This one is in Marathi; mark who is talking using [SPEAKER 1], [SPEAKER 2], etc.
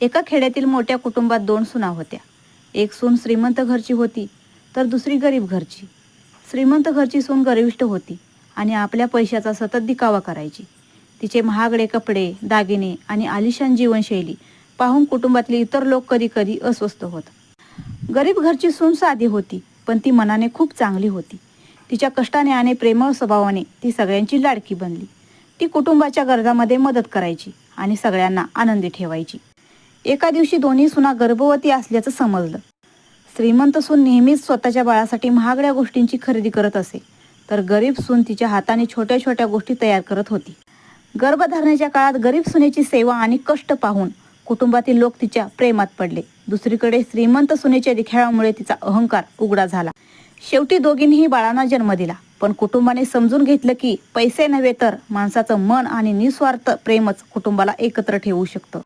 [SPEAKER 1] एका खेड्यातील मोठ्या कुटुंबात 2 सुना होत्या. एक सून श्रीमंत घरची होती तर दुसरी गरीब घरची. श्रीमंत घरची सून गर्विष्ठ होती आणि आपल्या पैशाचा सतत दिखावा करायची. तिचे महागडे कपडे, दागिने आणि आलिशान जीवनशैली पाहून कुटुंबातले इतर लोक कधी कधी अस्वस्थ होत. गरीब घरची सून साधी होती, पण ती मनाने खूप चांगली होती. तिच्या कष्टाने आणि प्रेमळ स्वभावाने ती सगळ्यांची लाडकी बनली. ती कुटुंबाच्या गरजामध्ये मदत करायची आणि सगळ्यांना आनंदी ठेवायची. एका दिवशी दोन्ही सुना गर्भवती असल्याचं समजलं. श्रीमंत सून नेहमीच स्वतःच्या बाळासाठी महागड्या गोष्टींची खरेदी करत असे, तर गरीब सून तिच्या हाताने छोट्या छोट्या गोष्टी तयार करत होती. गर्भधारणेच्या काळात गरीब सुनेची सेवा आणि कष्ट पाहून कुटुंबातील लोक तिच्या प्रेमात पडले. दुसरीकडे श्रीमंत सुनेच्या दिखाव्यामुळे तिचा अहंकार उघडा झाला. शेवटी दोघींनीही बाळांना जन्म दिला, पण कुटुंबाने समजून घेतलं की पैसे नव्हे तर माणसाचं मन आणि निस्वार्थ प्रेमच कुटुंबाला एकत्र ठेवू शकतं.